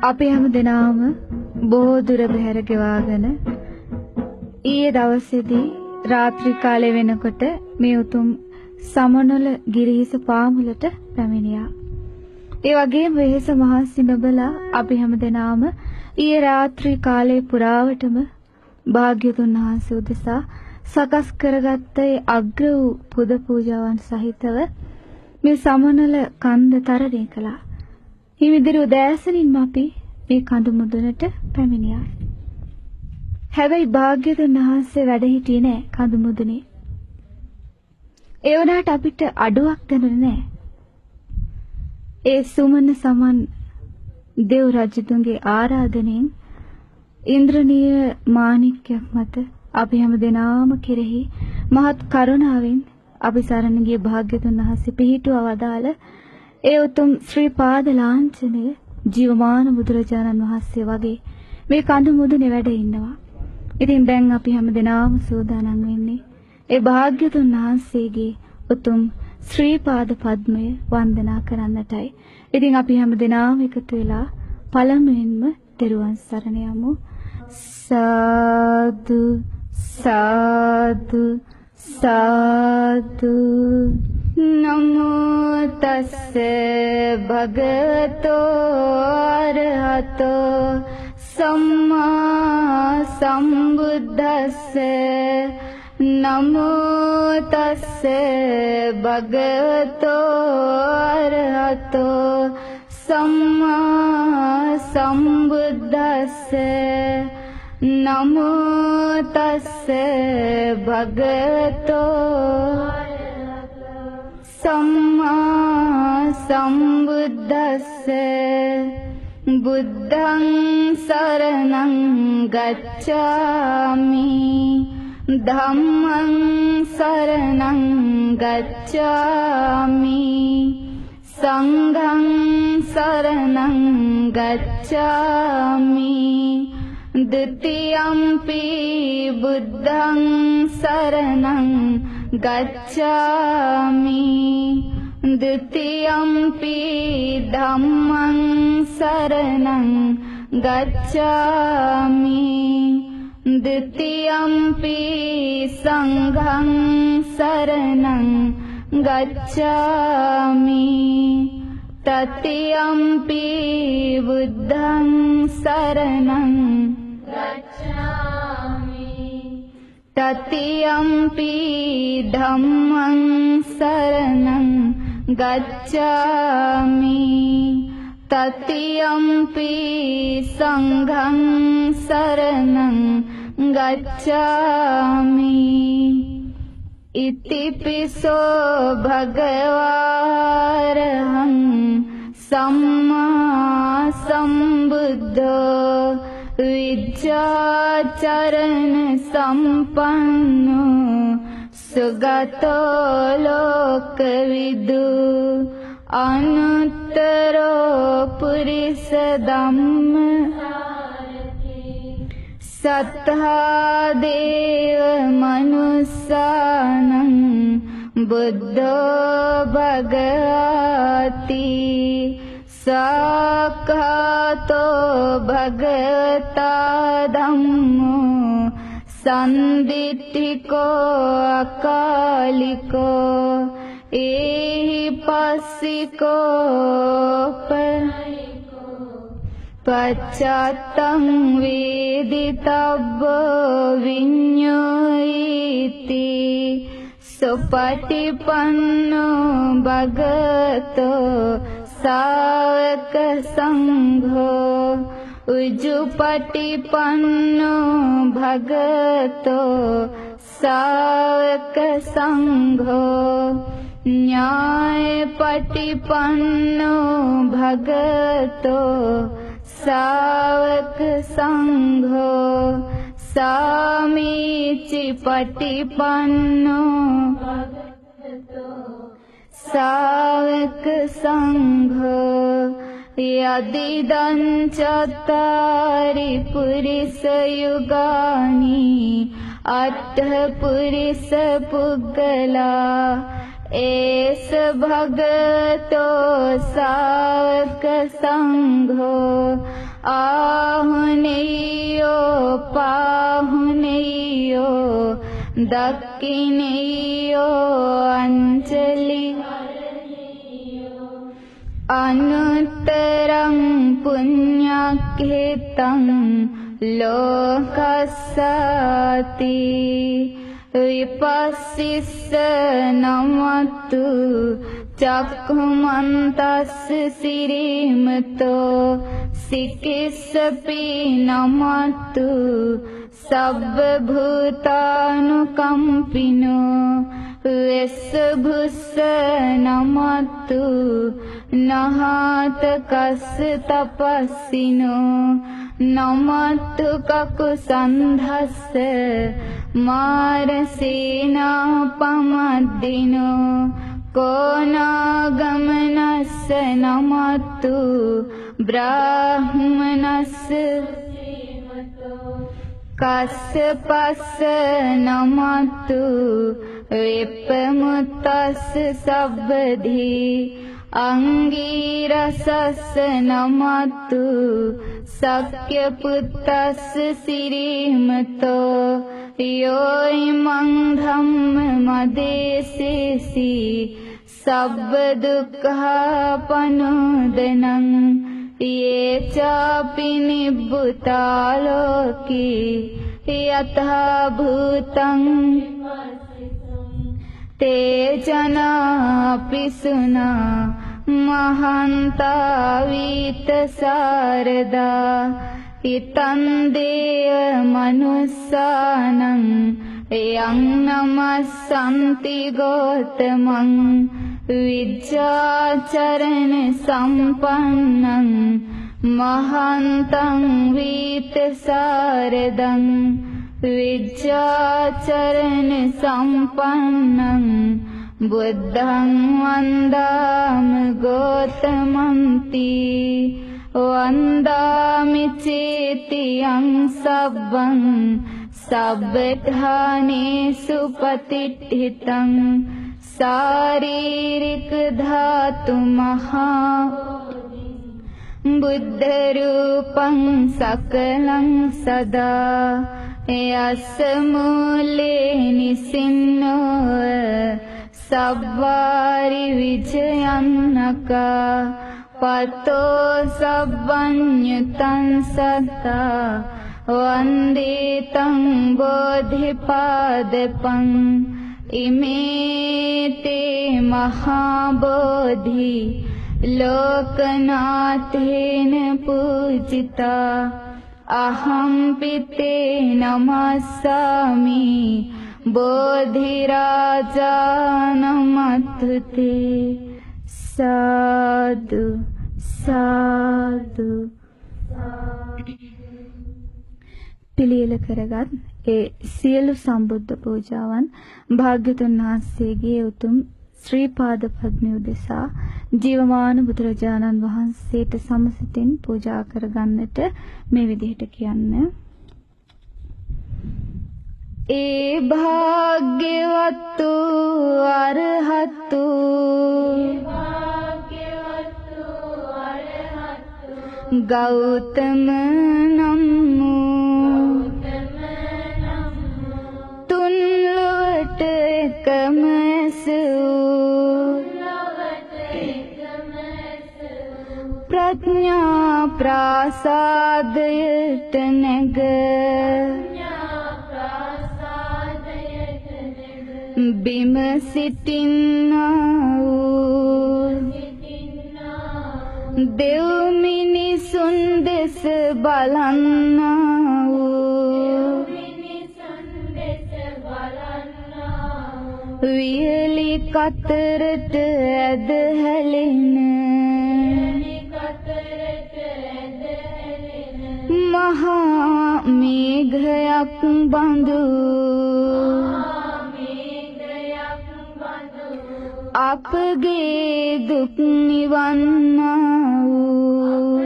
අපි හැම දිනම බොහෝ දුර බැහැර ගෙවාගෙන ඊයේ දවසේදී රාත්‍රී කාලේ වෙනකොට මේ උතුම් සමනොල ගිරිහිස පාමුලට පැමිණියා. ඒ වගේම වෙහෙස මහන්සි නොබලා අපි හැම දිනම ඊයේ රාත්‍රී කාලේ පුරාවටම භාග්‍යතුන් වහන්සේ උදෙසා සකස් කරගත්ත ඒ අග්‍ර වූ පුද පූජාවන් සහිතව මේ සමනල කන්ද තරණය කළා. හිමිදිරි උදෑසනින්ම අපි මේ කඳු මුදුනට පැමිණියා. හැබැයි භාග්‍යතුන් වහන්සේ වැඩ හිටියේ නෑ කඳු මුදුනේ. ඒ වුණාට අපිට අඩුවක් දැනුනේ නෑ. ඒ සුමන සමන් දෙව් රජතුන්ගේ ආරාධනෙන් ඉන්ද්‍රනීය මාණික්කයක් මත අපි හැම දෙනාම කෙරෙහි මහත් කරුණාවෙන් අපි සරණ ගිය භාග්‍යතුන් වහන්සේ පිහිටුවා වදාළ ඒ උතුම් ශ්‍රී පාද ලාංඡනය ජීවමාන බුදුරජාණන් වහන්සේ වගේ මේ කඳු මුදුනේ වැඩ ඉන්නවා. ඉතින් දැන් අපි හැම දෙනාම සූදානම් වෙන්නේ ඒ භාග්‍යතුන් වහන්සේගේ උතුම් ශ්‍රී පාද පද්මය වන්දනා කරන්නටයි. ඉතින් අපි හැම දෙනාම එකතු වෙලා පළමුවෙන්ම තෙරුවන් සරණ යමු. සාදු සාදු සාදු. නමෝ තස්ස භගවතෝ අරහතෝ සම්මා සම්බුද්දස්ස. නමෝ තස්ස භගවතෝ අරහතෝ සම්මා සම්බුද්දස්ස. නමෝ තස්ස භගවතෝ සම්මා සම්බුද්දස්ස. බුද්ධං සරණං ගච්ඡාමි ධම්මං සරණං ගච්ඡාමි සංඝං සරණං ගච්ඡාමි ဒ ුතියම්පි බුද්ධං සරණං ගච්ඡාමි ဒ ුතියම්පි ධම්මං සරණං ගච්ඡාමි ဒ ුතියම්පි සංඝං සරණං ගච්ඡාමි. තතියම්පි බුද්ධං සරණං ගච්ඡාමි. තතියම්පි ධම්මං සරණං ගච්ඡාමි. තතියම්පි සංඝං සරණං ගච්ඡාමි. ඉතිපිසෝ භගවාරහං සම්මා සම්බුද්ධෝ විජ්ජාචරණ සම්පන්නෝ සුගතෝ ලෝකවිදු අනුත්තරෝ පුරිස ධම්ම සත්තා දේව මනුස්සානං බුද්ධෝ භගවති සාඛාතෝ භගවතා ධම්මෝ සම්දිට්ඨිකෝ අකාලිකෝ ඒහි පස්සිකෝ පච්චත්තං වේදිතබ්බෝ විඤ්ඤෝයිති සුපටිපන්නෝ භගවතෝ සාවක සංඝෝ උජුපටිපන්නෝ භගවතෝ සාවක සංඝෝ ඥායපටිපන්නෝ භගවතෝ සාවක සංඝෝ සාමීචි පටිපන්නෝ භගවතෝ සාවක සංඝෝ යදිදං චත්තාරි පුරිස යුගානි අට්ඨ පුරිස පුග්ගලා एस भगतो सावक संघो आहुनेयो पाहुनेयो दक्किनेयो अंजलि अनुत्तरं पुण्यकृतं लोकस्साति विपस्सिस्स नमतु चक्षुमन्तस्य श्रीमतो सिकिस्सपि नमतु सर्वभूतानुकम्पिनो वेस्सभुस्स नमतु नहातकस्य तपस्सिनो नमतु ककुसन्धस्य मारसेनापमद्दिनो कोनागमनस्य नमतु ब्राह्मणस्य कश्यपस्य नमतु विप्रमुक्तस्य सब्बधि अंगिरसस्य नमतु शक्यपुत्रस्य श्रीमतो योऽयं धम्ममदेशेसि सर्वदुःखपनुदनं ये चापि निभृतालोके यथा भूतं ते जनापि सुना महान्ता वीतशारदा इतं देवमनुष्यानं यं नमस्सन्ति गौतमं विद्याचरणसम्पन्नं महान्तं वीतशारदं विद्याचरणसम्पन्नं बुद्धं वन्दामि गौतमन्ति वन्दामि चेतियं सब्बं सब्बधानेषु प्रतिष्ठितं शारीरिकधातुमहा बुद्धरूपं सकलं सदा यस्य मूले निसिन्नो सब्बारि विजयन्नका पतो सब्बन्युतं सत्ता वन्दे तं बोधिपादपं इमे ते महाबोधि लोकनाथेन पूजिता अहं पिते नमस्सामि बोधिराजानमस्तुते साधु साधु පිළියෙල කරගත් ඒ සියලු සම්බුද්ධ පූජාවන් භාග්‍යතුන් වහන්සේගේ උතුම් ශ්‍රී පාද පද්මය උදෙසා ජීවමාන බුදුරජාණන් වහන්සේට සමසිතින් පූජා කරගන්නට මේ විදිහට කියන්න. ඒ භාග්‍යවතු අරහතු ගෞතම නමෝ තුන් ලොවට එකම ප්‍රඥා ප්‍රාසාදයට නැග බිම සිටින්නා වූ දෙව් මිනිසුන් දෙස බලන්නා වූ වියලි කතරට ඇද හැලෙන මහා මේඝයක් බඳු අපගේ දුක් නිවන්නා වූ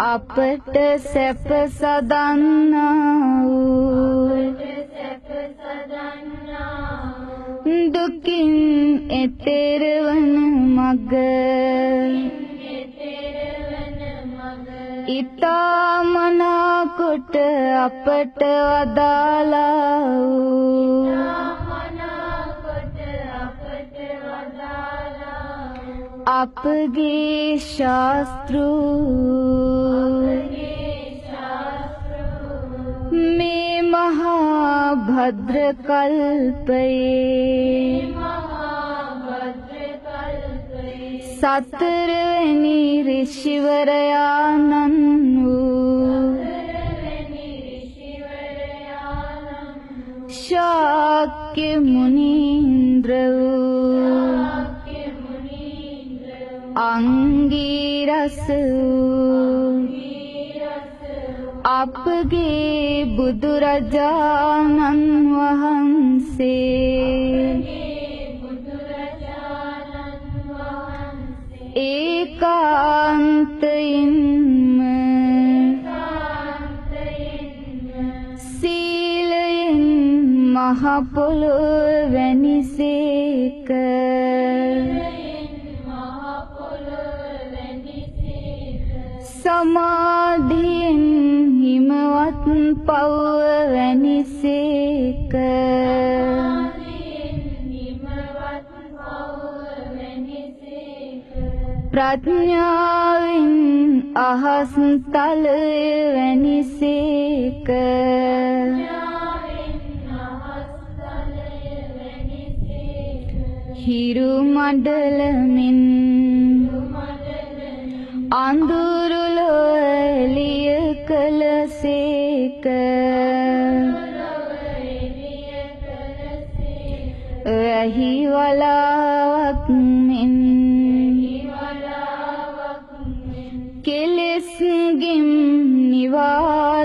අපට සැප සදන්නා වූ දුකින් එතෙර වන මග ඊතා මනා කොට අපට වදාලා වූ අපගේ ශාස්ත්‍රූ මේ මහා භද්‍ර කල්පයේ සතරවෙනි ඍෂිවරයාණන් වූ ශාක්‍ය මුනීන්ද්‍ර වූ අංගීරස වූ අපගේ බුදුරජාණන් වහන්සේ ඒකාන්තයෙන්ම සීලයෙන් මහ පොළොව වැනිසේක සමාධියෙන් හිමවත් පව වැනිසේක ප්‍රඥාවෙන් අහස් තල වැනිසේක හිරු මඩලමින් අඳුරු ලොලිය කළසේක වැහි වලාවක් මෙන් කෙලෙස්ගෙන් නිවාලනසේක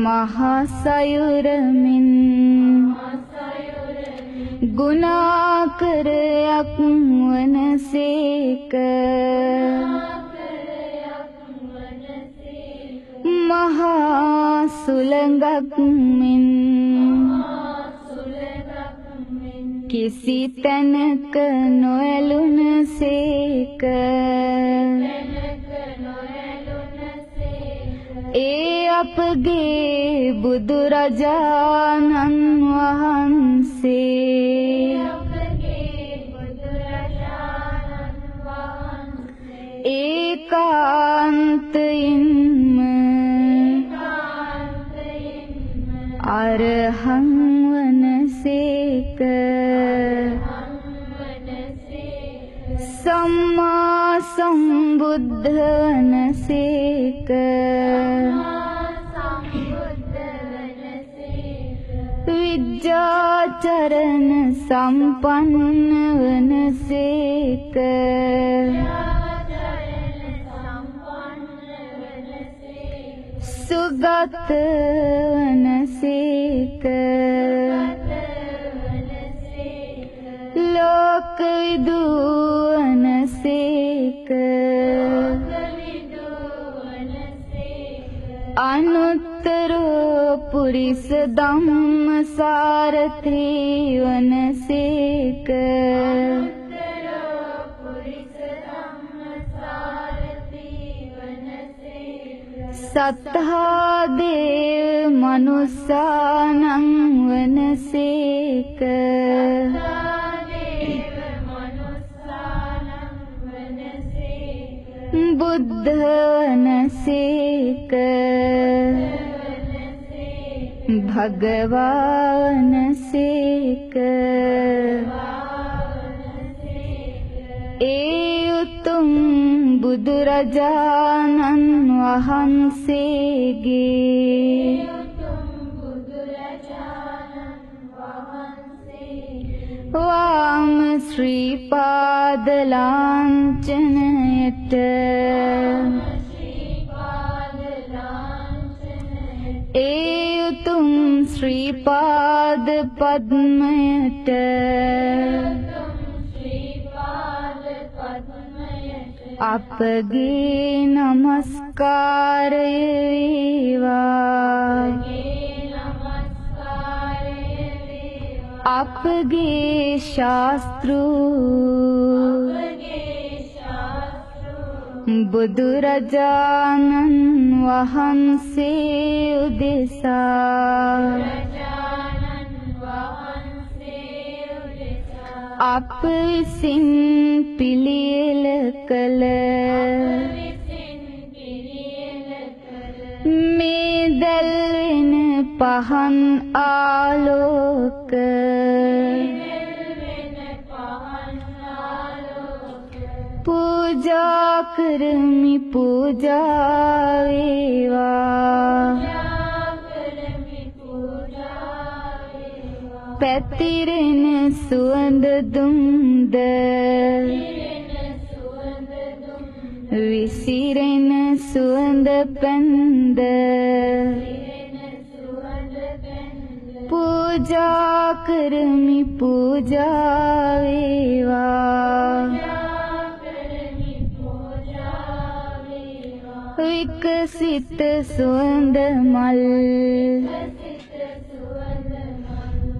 මහා සයුරමින් ගුණාකරයක් වනසේක මහා සුළඟක් මෙන් කිසි තැනක නොඇලුනසේක ඒ අපගේ බුදුරජාණන් වහන්සේ ඒකාන්තයෙන්ම අරහං වනසේක සම්මා සම්බුද්ධ වනසේක විජ්ජාචරණ සම්පන්න වනසේක සුගත වනසේක ලෝකවිදු වනසේක අනුත්තර පුරිස ධම්මසාරථි වනසේක සත්තා දේව මනුස්සානං වනසේක බුද්ධ වනසේක භගවා වනසේක ඒ උතුම් බුදුරජාණන් වහන්සේගේ වාම ශ්‍රී පාද ලාංඡනයට ඒ උතුම් ශ්‍රී පාද පද්මයට අපගේ නමස්කාරය නමස්කාරය වේවා අපගේ ශාස්ත්‍රූ බුදුරජාණන් වහන්සේ උදෙසා අප විසින් පිළියෙල කළ මේ දැල්වෙන පහන් ආලෝක පූජා කරමි පූජා වේවා පැතිරෙන සුවඳ දුම්ද විසිරෙන සුවඳ පැන්ද පූජා කරමි පූජා වේවා විකසිත සුවඳ මල්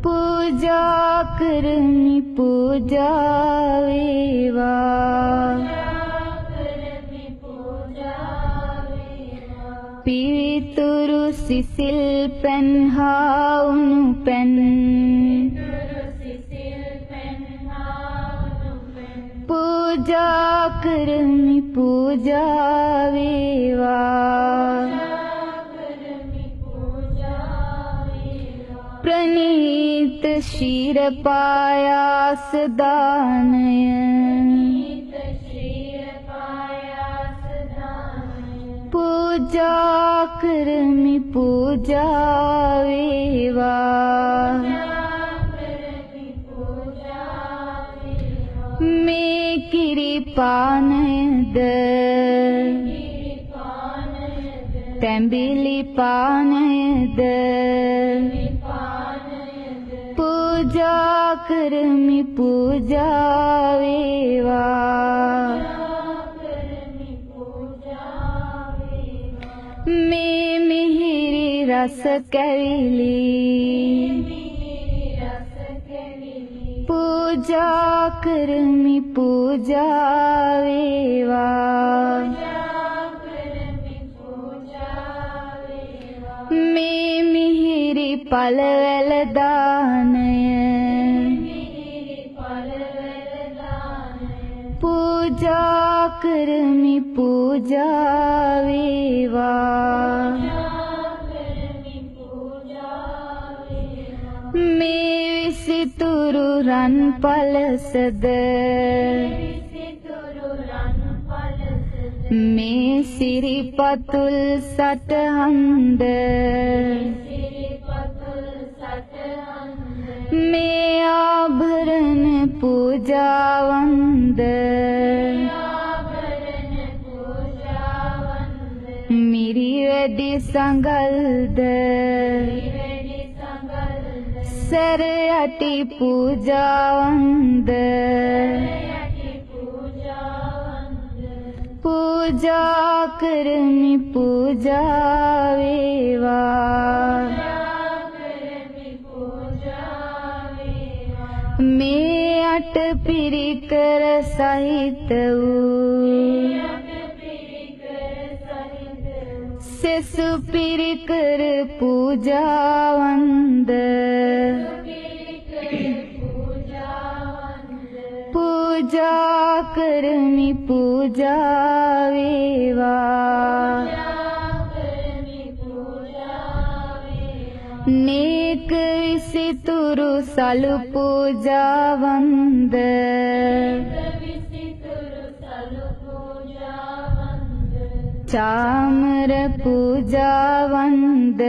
පූජා කරමි පූජා වේවා පිවිතුරු සිසිල් පැන් හා උණු පැන් පූජා කරමි පූජා වේවා ප්‍රණීත ශීර පායාස දානය පූජා කරමි පූජා වේවා මේ කිරි පානයද තැඹිලි පානයද පූජා කරමි පූජා වේවා මේ මිහිරි රස කැවිලි පූජා කරමි පූජා වේවා මේ මිහිරි පළවැල දානය පූජා කරමි පූජා වේවා මේ විසිතුරු රන් පලසද මේ සිරිපතුල් සටහන්ද මේ ආභරණ පූජාවන්ද මිරිවැඩි සඟල්ද සැර යටි පූජාවන්ද පූජා කරමි පූජා වේවා මේ අට පිරිකර සහිත වූ සෙසු පිරිකර පූජාවන්ද පූජා කරමි පූජා වේවා නේක විසිතුරු සලු පූජාවන්ද චාමර පූජාවන්ද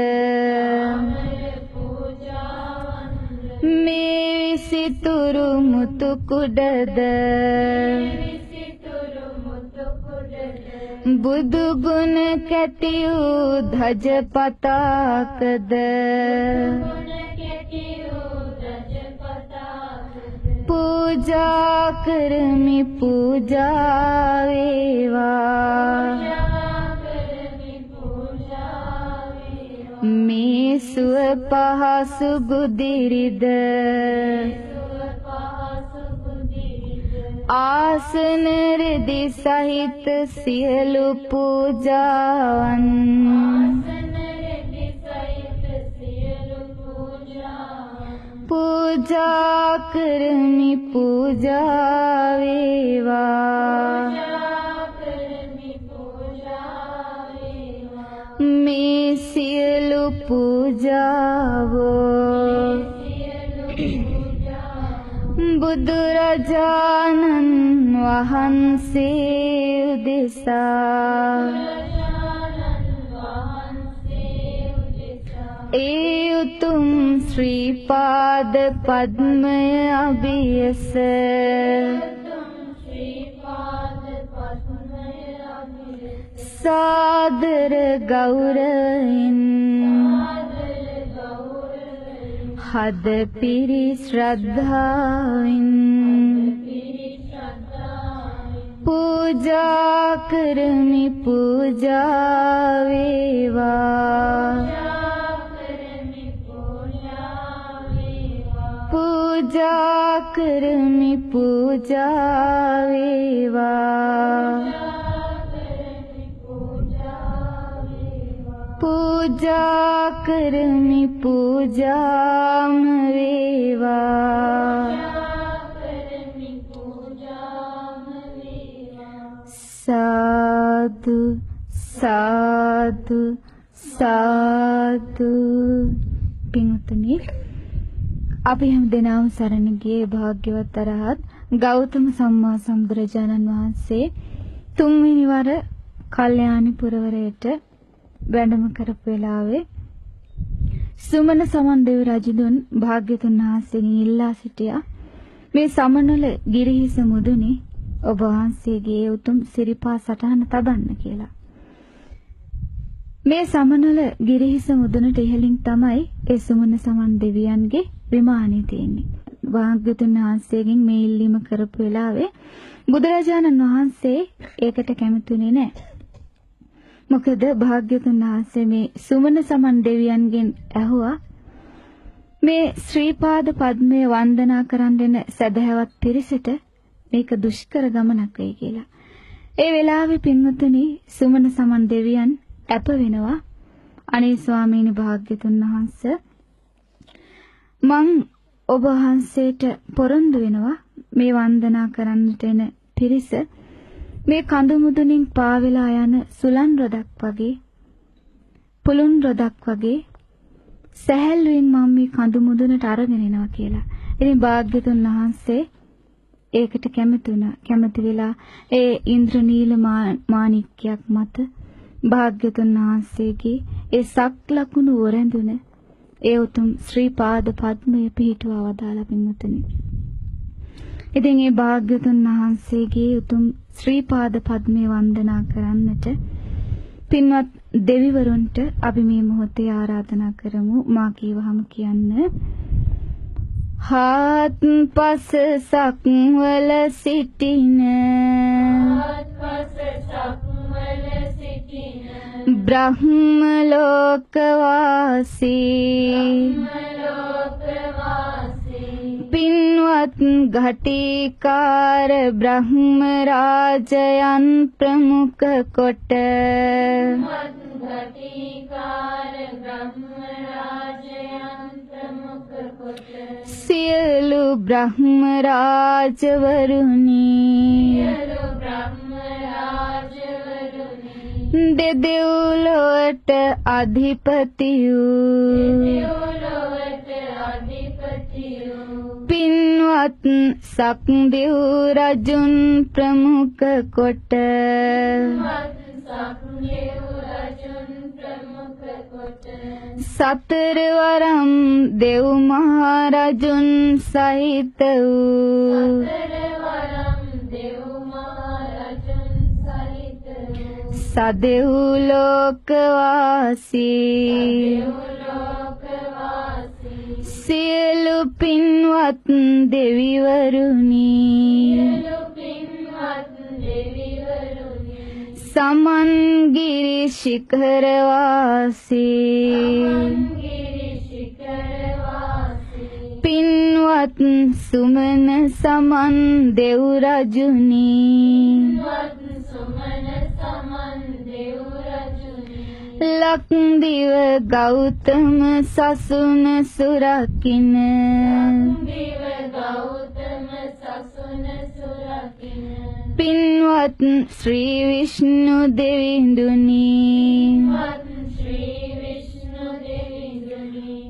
මේ විසිතුරු මුතු කුඩද බුදු ගුණ කැටි වූ ධජ පතාකද පූජා කරමි පූජා වේවා පහසු බුදිරිද ආසන රෙදි සහිත සියලු පූජාවන් පූජා කරමි පූජා වේවා මේ සියලු පූජාවෝ බුදුරජාණන් වහන්සේ උදෙසා ඒ උතුම් ශ්‍රී පාද පද්මය අභියස සාදර ගෞරවයෙන් හද පිරි ශ්‍රද්ධාවෙන් පූජා කරමි පූජා වේවා පූජා කරමි පූජා වේවා පූජා කරමි පූජාම වේවා සාදු සාදු සාදු. පින්තුනි, අපි හැම දිනම සරණ ගියේ භාග්‍යවත් අරහත් ගෞතම සම්මා සම්බුදුරජාණන් වහන්සේ තුන්වෙනි වර කල්යාණි පුරවරයට වැඩම කරපු වෙලාවේ සුමන සමන් දෙව් රජුන් භාග්‍යතුන් වහන්සේගෙන් ඉල්ලා සිටියා මේ සමනල ගිරිහිස මුදුනේ ඔබ වහන්සේගේ උතුම් සිරිපා සටහන තබන්න කියලා. මේ සමනල ගිරිහිස මුදුනට ඉහළින් තමයි ඒ සුමන සමන් දෙවියන්ගේ විමානය තියෙන්නේ. භාග්‍යතුන් වහන්සේගෙන් මේ ඉල්ලීම කරපු වෙලාවේ බුදුරජාණන් වහන්සේ ඒකට කැමතුනේ නැහැ. මොකද භාග්‍යතුන් වහන්සේ මේ සුමන සමන් දෙවියන්ගෙන් ඇහුවා මේ ශ්‍රීපාද පද්මය වන්දනා කරන්න එන සදහැවත් පිරිසට මේක දුෂ්කර ගමනක් වෙයි කියලා. ඒ වෙලාවේ පින්වතුනි සුමන සමන් දෙවියන් අප වෙනවා අනේ ස්වාමීනි භාග්‍යතුන් වහන්සේ මං ඔබ වහන්සේට පොරොන්දු වෙනවා මේ වන්දනා කරන්නට එන පිරිස මේ කඳු මුදුනින් පාවෙලා යන සුලන් රොදක් වගේ පුළුන් රොදක් වගේ සැහැල්ලුවෙන් මම මේ කඳු මුදුනට අරගෙන එනවා කියලා. ඉතින් භාග්‍යතුන් වහන්සේ ඒකට කැමති වුණා. කැමති වෙලා ඒ ඉන්ද්‍රනීල මාණික්කයක් මත භාග්‍යතුන් වහන්සේගේ ඒ සක් ලකුණු වරඳුන ඒ උතුම් ශ්‍රී පාද පද්මය පිහිටුවා වදාලා පින්වතුනි. ඉතින් ඒ භාග්‍යතුන් වහන්සේගේ උතුම් ශ්‍රී පාද පද්මය වන්දනා කරන්නට පින්වත් දෙවිවරුන්ට අපි මේ මොහොතේ ආරාධනා කරමු. මා කීවහම කියන්න. හාත්පස සක්වල සිටින බ්‍රහ්ම ලෝකවාසී පින්වත් ඝටිකාර බ්‍රහ්ම රාජයන් ප්‍රමුඛ කොට සියලු බ්‍රහ්ම රාජවරුනි දෙදෙව්ලොවට අධිපති පින්වත් සක්දෙව් රජුන් ප්‍රමුඛ කොට සතරවරම් දෙව් මහරජුන් සහිත වූ සදෙව් ලෝකවාසී සියලු පින්වත් දෙවිවරුනි සමන්ගිරි ශිඛර වාසී පින්වත් සුමන සමන් දෙව් රජුනි ලක්දිව ගෞතම සසුන සුරකින්න පින්වත් ශ්‍රී විෂ්ණු දෙවිඳුනි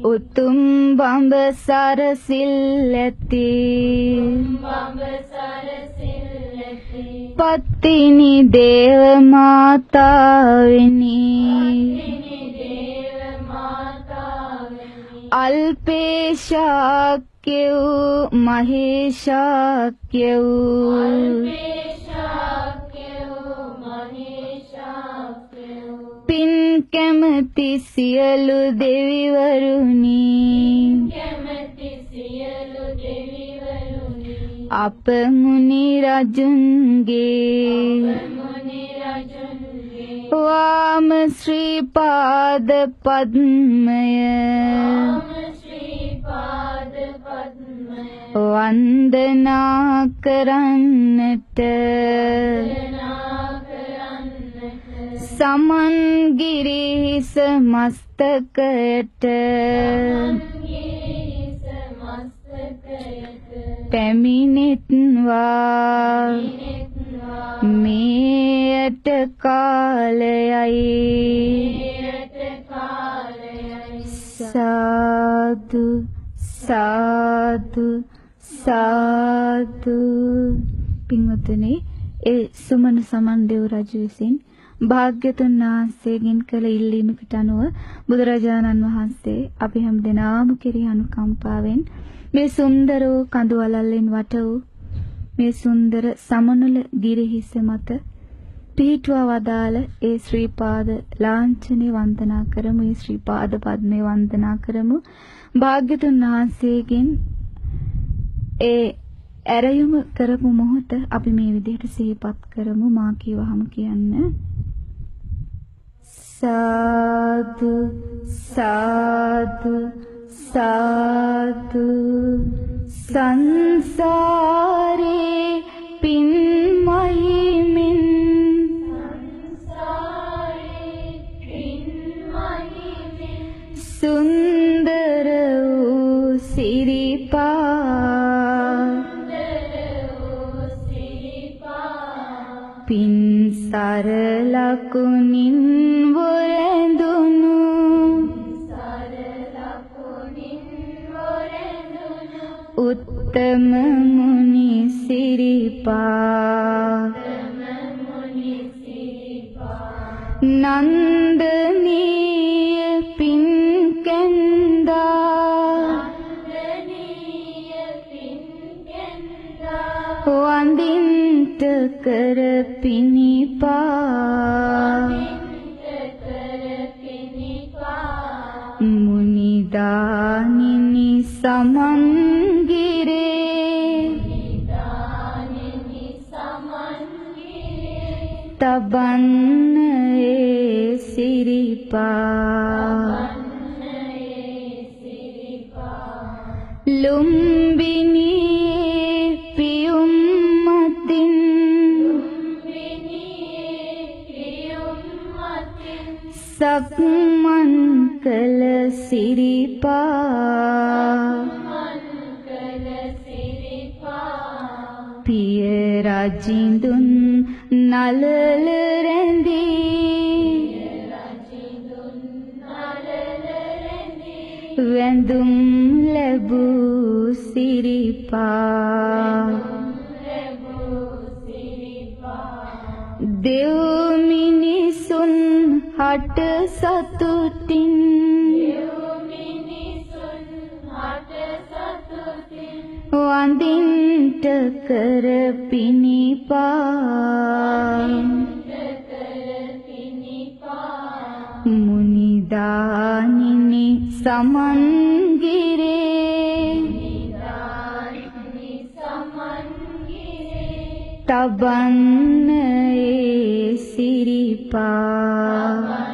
උතුම් බඹ සරසිල් ඇති පත්තිනි දේව මාතාවෙනි අල්පේශාක්‍ය වූ මහේශාක්‍ය වූ පින් කැමති සියලු දෙවිවරුනි අප මුනි රජුන්ගේ වාම ශ්‍රී පාද පද්මය වන්දනා කරන්නට සමන් ගිරිහිස මස්තකයට පැමිණෙත්වා මේට කාලයයි සාදු සාදු සාදු. පින්වතුනි, ඒ සුමන සමන් දෙව් රජු විසින් භාග්‍යතුන් වහන්සේගෙන් කළ ඉල්ලීමකට අනුව බුදුරජාණන් වහන්සේ අපි හැම දෙනාම කෙරෙහි අනුකම්පාවෙන් මේ සුන්දර වූ කඳු වළල්ලෙන් වට වූ මේ සුන්දර සමනල ගිරිහිස මත පිහිටුවා වදාළ ඒ ශ්‍රී පාද ලාංඡනය වන්දනා කරමු. ඒ ශ්‍රී පාද පද්මේ වන්දනා කරමු. භාග්‍යතුන් වහන්සේගෙන් ඒ ඇරයුම කරපු මොහොත අපි මේ විදිහට සිහිපත් කරමු. මා කියවහම කියන්න. සාදු සාදු සාදු. සංසාරේ පින් මහිමින් සුන්දර වූ සිරිපා පින් සරලකුණින් වරඳුනු උත්තම මුනි සිරිපා නන්දනීය පින් කැන්දා වඳින්ට කර පිනිපා මුනිදානිනි සමන්ගිරේ තබන්න ඒ සිරිපා ලුම්බිනියේ පියුම් මතින් සක්මන් කළ සිරිපා පිය රජිඳුන් නලල රැඳී වැඳුම් ලැබූ සිරිපා දෙව් මිනිසුන් හට සතුටින් වඳින්ට කර පිනිපා මුනිදානිනි සමන්ගිරේ තබන්න ඒ සිරිපා